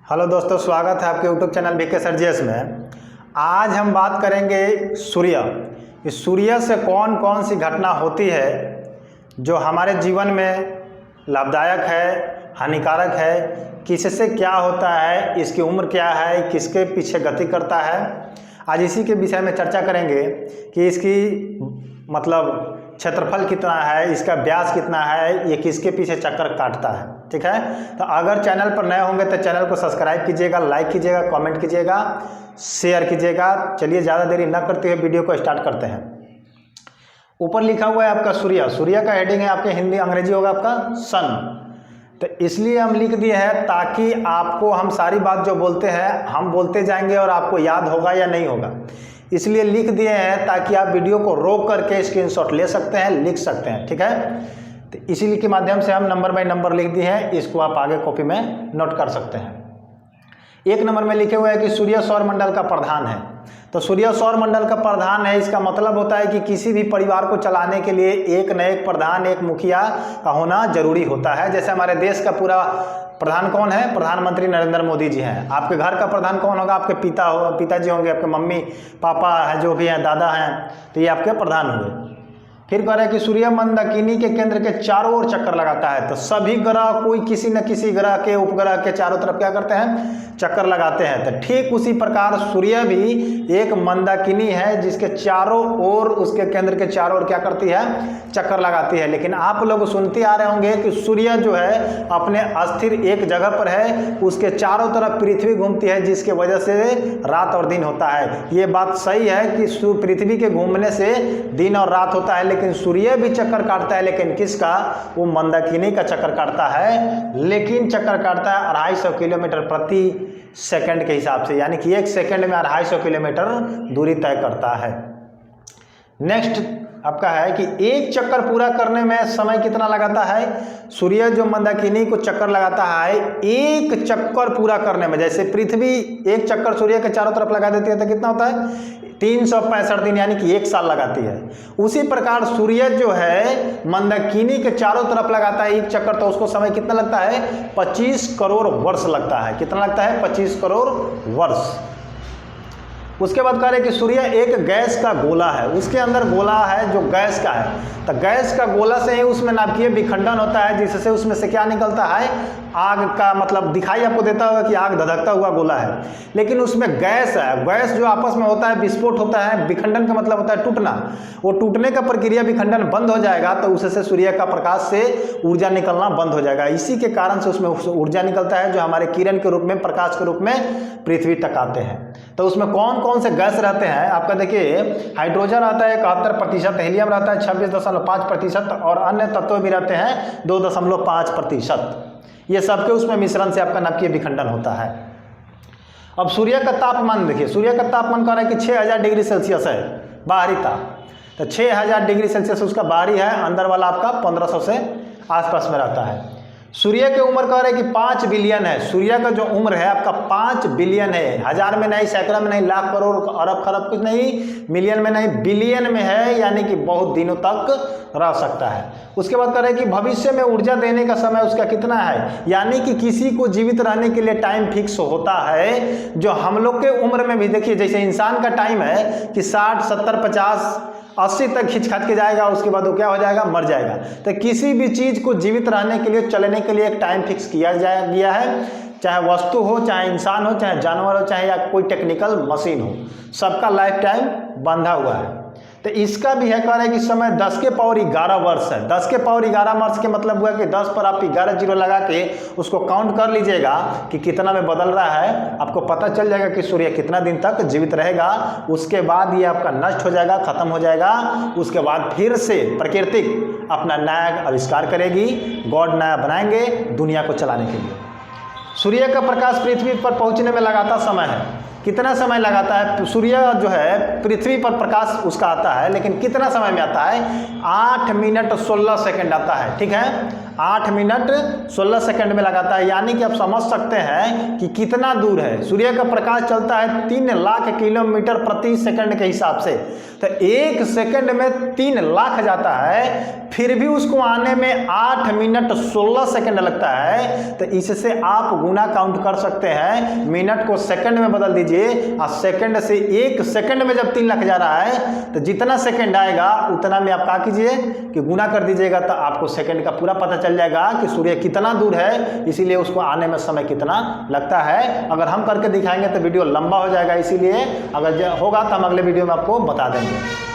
Hello दोस्तों, स्वागत है आपके यूट्यूब चैनल बीके सरजीएस में। आज हम बात करेंगे सूर्य। इस सूर्य से कौन कौन सी घटना होती है जो हमारे जीवन में लाभदायक है, हानिकारक है, किससे क्या होता है, इसकी उम्र क्या है, किसके पीछे गति करता है। आज इसी के विषय में चर्चा करेंगे कि इसकी मतलब क्षेत्रफल कितना है, इसका व्यास कितना है, ये किसके पीछे चक्कर काटता है। ठीक है, तो अगर चैनल पर नए होंगे तो चैनल को सब्सक्राइब कीजिएगा, लाइक कीजिएगा, कमेंट कीजिएगा, शेयर कीजिएगा। चलिए ज़्यादा देरी न करते हुए वीडियो को स्टार्ट करते हैं। ऊपर लिखा हुआ है आपका सूर्य। सूर्य का हेडिंग है आपके हिंदी, अंग्रेजी होगा आपका सन। तो इसलिए हम लिख दिए हैं ताकि आपको हम सारी बात जो बोलते हैं हम बोलते जाएंगे और आपको याद होगा या नहीं होगा, इसलिए लिख दिए हैं ताकि आप वीडियो को रोक करके स्क्रीनशॉट ले सकते हैं, लिख सकते हैं। ठीक है, तो इसी के माध्यम से हम नंबर बाय नंबर लिख दिए हैं, इसको आप आगे कॉपी में नोट कर सकते हैं। एक नंबर में लिखे हुए हैं कि सूर्य सौर मंडल का प्रधान है। तो सूर्य सौर मंडल का प्रधान है, इसका मतलब होता है कि किसी भी परिवार को चलाने के लिए एक न एक प्रधान, एक मुखिया का होना जरूरी होता है। जैसे हमारे देश का पूरा प्रधान कौन है? प्रधानमंत्री नरेंद्र मोदी जी हैं। आपके घर का प्रधान कौन होगा? आपके पिताजी होंगे, आपके मम्मी पापा हैं, जो भी हैं, दादा हैं, तो ये आपके प्रधान हुए। फिर कह रहे हैं कि सूर्य मंदाकिनी के केंद्र के चारों ओर चक्कर लगाता है। तो सभी ग्रह कोई किसी न किसी ग्रह के उपग्रह के चारों तरफ क्या करते हैं? चक्कर लगाते हैं। तो ठीक उसी प्रकार सूर्य भी एक मंदाकिनी है जिसके चारों ओर, उसके केंद्र के चारों ओर क्या करती है? चक्कर लगाती है। लेकिन आप लोग सुनते आ रहे होंगे कि सूर्य जो है अपने अस्थिर एक जगह पर है, उसके चारों तरफ पृथ्वी घूमती है, जिसके वजह से रात और दिन होता है। ये बात सही है कि पृथ्वी के घूमने से दिन और रात होता है, लेकिन सूर्य भी चक्कर काटता है। लेकिन किसका? वो मंदाकिनी का चक्कर काटता है। लेकिन चक्कर काटता है 250 किलोमीटर प्रति सेकंड के हिसाब से, यानी कि एक सेकंड में 250 किलोमीटर दूरी तय करता है। नेक्स्ट आपका है कि एक चक्कर पूरा करने में समय कितना लगाता है? सूर्य जो मंदाकिनी को चक्कर लगाता है, एक चक्कर पूरा करने में, जैसे पृथ्वी एक चक्कर सूर्य के चारों तरफ लगा देती है तो कितना होता है? 365 दिन, यानी कि एक साल लगाती है। उसी प्रकार सूर्य जो है मंदाकिनी के चारों तरफ लगाता है एक चक्कर, तो उसको समय कितना लगता है? 25 करोड़ वर्ष लगता है। कितना लगता है? 25 करोड़ वर्ष। उसके बाद कह रहे कि सूर्य एक गैस का गोला है, उसके अंदर गोला है जो गैस का है। तो गैस का गोला से ही उसमें नाभिकीय विखंडन होता है, जिससे उसमें से क्या निकलता है? आग का, मतलब दिखाई आपको देता होगा कि आग धधकता हुआ गोला है, लेकिन उसमें गैस है। गैस जो आपस में होता है, विस्फोट होता है। विखंडन का मतलब होता है टूटना। वो टूटने का प्रक्रिया, विखंडन बंद हो जाएगा तो उससे सूर्य का प्रकाश से ऊर्जा निकलना बंद हो जाएगा। इसी के कारण से उसमें ऊर्जा निकलता है जो हमारे किरण के रूप में, प्रकाश के रूप में पृथ्वी तक आते हैं। तो उसमें कौन कौन से गैस रहते हैं? आपका देखिए, हाइड्रोजन आता है 71%, हीलियम रहता है 26.5% और अन्य तत्व भी रहते हैं 2.5%। ये सबके उसमें मिश्रण से आपका नाभिकीय विखंडन होता है। अब सूर्य का तापमान देखिए, सूर्य का तापमान कह रहा है कि 6000 डिग्री सेल्सियस है बाहरी ताप। तो 6000 डिग्री सेल्सियस उसका बाहरी है, अंदर वाला आपका 1500 से आसपास में रहता है। सूर्य की उम्र कह रहे हैं कि 5 बिलियन है। सूर्य का जो उम्र है आपका 5 बिलियन है। हजार में नहीं, सैकड़ा में नहीं, लाख, करोड़, अरब, खरब कुछ नहीं, मिलियन में नहीं, बिलियन में है, यानी कि बहुत दिनों तक रह सकता है। उसके बाद कह रहे हैं कि भविष्य में ऊर्जा देने का समय उसका कितना है, यानी कि किसी को जीवित रहने के लिए टाइम फिक्स होता है। जो हम लोग के उम्र में भी देखिए, जैसे इंसान का टाइम है कि 60, 70, 50, 80 तक खिंच खाच के जाएगा, उसके बाद वो क्या हो जाएगा? मर जाएगा। तो किसी भी चीज़ को जीवित रहने के लिए, चलने के लिए एक टाइम फिक्स किया गया है। चाहे वस्तु हो, चाहे इंसान हो, चाहे जानवर हो, चाहे या कोई टेक्निकल मशीन हो, सबका लाइफ टाइम बंधा हुआ है। तो इसका भी है, कह रहे हैं कि समय 10 के पावर 11 वर्ष है। 10 के पावर 11 वर्ष के मतलब हुआ कि 10 पर आप 11 जीरो लगा के उसको काउंट कर लीजिएगा कि कितना में बदल रहा है। आपको पता चल जाएगा कि सूर्य कितना दिन तक जीवित रहेगा। उसके बाद ये आपका नष्ट हो जाएगा, खत्म हो जाएगा। उसके बाद फिर से प्रकृति अपना नया आविष्कार करेगी, गॉड नया बनाएंगे दुनिया को चलाने के लिए। सूर्य का प्रकाश पृथ्वी पर पहुंचने में लगाता समय है। कितना समय लगाता है? सूर्य जो है पृथ्वी पर प्रकाश उसका आता है, लेकिन कितना समय में आता है? 8 मिनट 16 सेकंड आता है। ठीक है, 8 मिनट 16 सेकंड में लगाता है। यानी कि आप समझ सकते हैं कि कितना दूर है। सूर्य का प्रकाश चलता है 3 लाख किलोमीटर प्रति सेकंड के हिसाब से, तो 1 सेकंड में 3 लाख जाता है, फिर भी उसको आने में 8 मिनट 16 सेकंड लगता है। तो इससे आप गुना काउंट कर सकते हैं, मिनट को सेकंड में बदल दीजिए और सेकंड से 1 सेकंड में जब 3 लाख जा रहा है तो जितना सेकंड आएगा उतना में आप क्या कीजिए कि गुना कर दीजिएगा, तो आपको सेकंड का पूरा पता चल जाएगा कि सूर्य कितना दूर है, इसीलिए उसको आने में समय कितना लगता है। अगर हम करके दिखाएंगे तो वीडियो लंबा हो जाएगा, इसीलिए अगर होगा तो हम अगले वीडियो में आपको बता देंगे।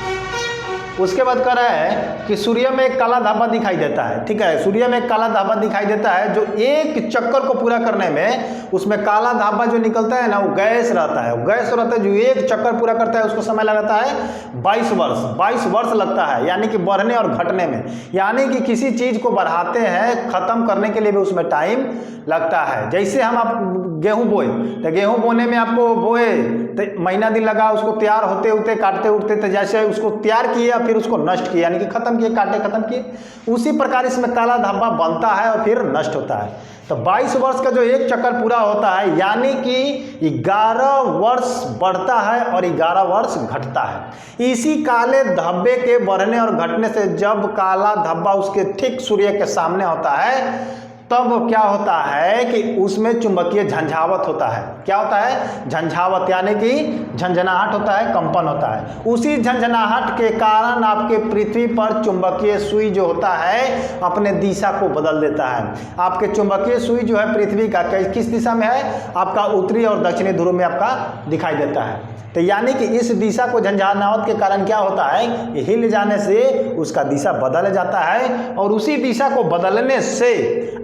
उसके बाद कह रहा है कि सूर्य में एक काला धब्बा दिखाई देता है। ठीक है, सूर्य में एक काला धब्बा दिखाई देता है, जो एक चक्कर को पूरा करने में उसमें काला धब्बा जो निकलता है ना, वो गैस रहता है। गैस रहता है, जो एक चक्कर पूरा करता है उसको समय लगता है 22 वर्ष। 22 वर्ष लगता है, यानी कि बढ़ने और घटने में। यानी कि किसी चीज को बढ़ाते हैं, खत्म करने के लिए भी उसमें टाइम लगता है। जैसे हम आप गेहूं बोए तो गेहूं बोने में आपको बोए तो महीना दिन लगा, उसको तैयार होते होते काटते उठते, तो जैसे उसको तैयार किया फिर उसको नष्ट किया, यानी कि खत्म किए, काटे खत्म किए, उसी प्रकार इसमें काला धब्बा बनता है और फिर नष्ट होता है। तो 22 वर्ष का जो एक चक्कर पूरा होता है, यानी कि 11 वर्ष बढ़ता है और 11 वर्ष घटता है। इसी काले धब्बे के बढ़ने और घटने से जब काला धब्बा उसके ठीक सूर्य के सामने होता है, तब क्या होता है कि उसमें चुंबकीय झंझावत होता है। क्या होता है? झंझावत, यानी कि झंझनाहट होता है, कंपन होता है। उसी झंझनाहट के कारण आपके पृथ्वी पर चुंबकीय सुई जो होता है अपने दिशा को बदल देता है। आपके चुंबकीय सुई जो है पृथ्वी का किस दिशा में है? आपका उत्तरी और दक्षिणी ध्रुव में आपका दिखाई देता है। तो यानी कि इस दिशा को झंझनाहट के कारण क्या होता है, हिल जाने से उसका दिशा बदल जाता है, और उसी दिशा को बदलने से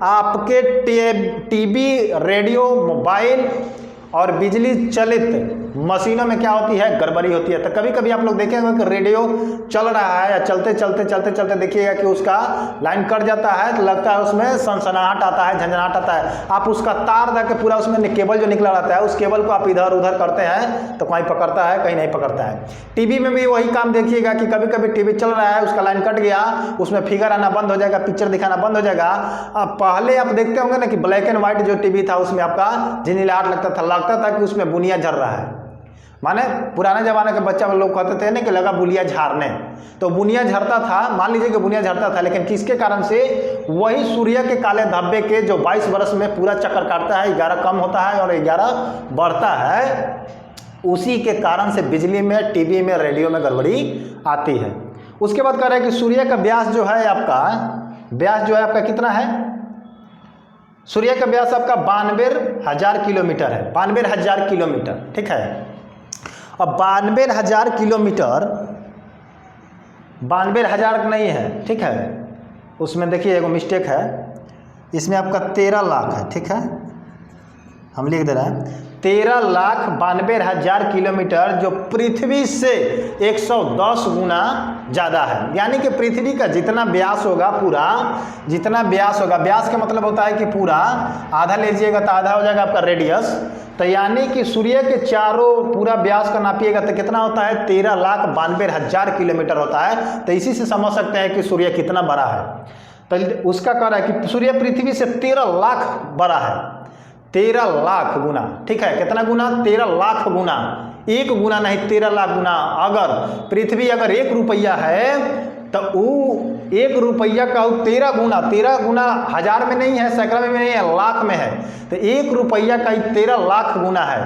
आपके टीवी, रेडियो, मोबाइल और बिजली चलित मशीनों में क्या होती है? गड़बड़ी होती है। तो कभी कभी आप लोग देखेंगे कि रेडियो चल रहा है या चलते चलते देखिएगा कि उसका लाइन कट जाता है, तो लगता है उसमें सनसनाहट आता है, झंझनाहट आता है। आप उसका तार दे के पूरा उसमें केबल जो निकला रहता है, उस केबल को आप इधर उधर करते हैं तो कहीं पकड़ता है, कहीं नहीं पकड़ता है। टीवी में भी वही काम देखिएगा कि कभी कभी टीवी चल रहा है, उसका लाइन कट गया, उसमें फिगर आना बंद हो जाएगा, पिक्चर दिखाना बंद हो जाएगा। अब पहले आप देखते होंगे ना कि ब्लैक एंड व्हाइट जो टीवी था उसमें आपका झिलमिलाहट लगता था कि उसमें बुनिया झड़ रहा है। माने पुराने जमाने के बच्चा लोग कहते थे ना कि लगा बुनिया झाड़ने, तो बुनिया झड़ता था, मान लीजिए कि बुनिया झड़ता था, लेकिन किसके कारण से? वही सूर्य के काले धब्बे के जो 22 वर्ष में पूरा चक्कर काटता है, 11 कम होता है और 11 बढ़ता है, उसी के कारण से बिजली में, टीवी में, रेडियो में गड़बड़ी आती है। उसके बाद कह रहे हैं कि सूर्य का व्यास जो है आपका कितना है? सूर्य का व्यास आपका 92,000 किलोमीटर है। 92,000 किलोमीटर, ठीक है। अब 92,000 किलोमीटर 92,000 नहीं है, ठीक है। उसमें देखिए एगो मिस्टेक है, इसमें आपका 13 लाख है, ठीक है, हम लिख दे रहे हैं 13,92,000 किलोमीटर, जो पृथ्वी से 110 गुना ज़्यादा है। यानी कि पृथ्वी का जितना व्यास होगा, पूरा जितना व्यास होगा, व्यास का मतलब होता है कि पूरा आधा लीजिएगा तो आधा हो जाएगा आपका रेडियस। तो यानी कि सूर्य के चारों पूरा व्यास का नापिएगा तो कितना होता है? 13,92,000 किलोमीटर होता है। तो इसी से समझ सकते हैं कि सूर्य कितना बड़ा है। तो उसका कह रहा है कि सूर्य पृथ्वी से 13 लाख बड़ा है, 13 लाख गुना, ठीक है। कितना गुना? 13 लाख गुना, एक गुना नहीं, 13 लाख गुना। अगर पृथ्वी अगर 1 रुपया है तो वो 1 रुपया का 13 गुना हजार में नहीं है, सैकड़ा में नहीं है, लाख में है। तो 1 रुपया का 13 लाख गुना है।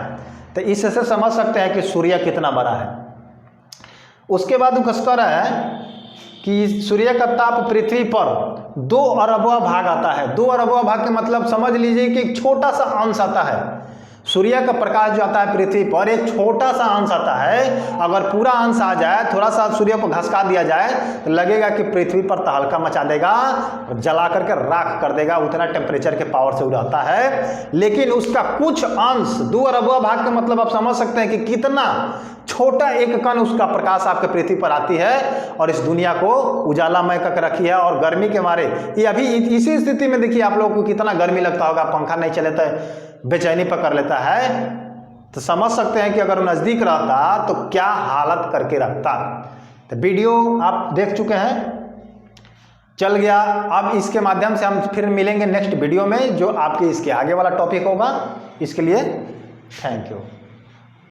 तो इससे समझ सकते हैं कि सूर्य कितना बड़ा है। उसके बाद वो कह रहा है कि सूर्य का ताप पृथ्वी पर 2 अरबवा भाग आता है। 2 अरबवा भाग के मतलब समझ लीजिए कि एक छोटा सा अंश आता है। सूर्य का प्रकाश जो आता है पृथ्वी पर, एक छोटा सा अंश आता है। अगर पूरा अंश आ जाए, थोड़ा सा सूर्य को घसका दिया जाए, तो लगेगा कि पृथ्वी पर तहलका मचा देगा, जला करके राख कर देगा, उतना टेम्परेचर के पावर से उड़ाता है। लेकिन उसका कुछ अंश, 2 अरबवा भाग का मतलब आप समझ सकते हैं कि कितना छोटा एक कण उसका प्रकाश आपके पृथ्वी पर आती है और इस दुनिया को उजालामय करके रखी है। और गर्मी के मारे ये अभी इसी स्थिति में देखिए आप लोगों को कितना गर्मी लगता होगा, पंखा नहीं चले तो बेचैनी पकड़ लेता है। तो समझ सकते हैं कि अगर नज़दीक रहता तो क्या हालत करके रखता। तो वीडियो आप देख चुके हैं, चल गया। अब इसके माध्यम से हम फिर मिलेंगे नेक्स्ट वीडियो में, जो आपके इसके आगे वाला टॉपिक होगा। इसके लिए थैंक यू।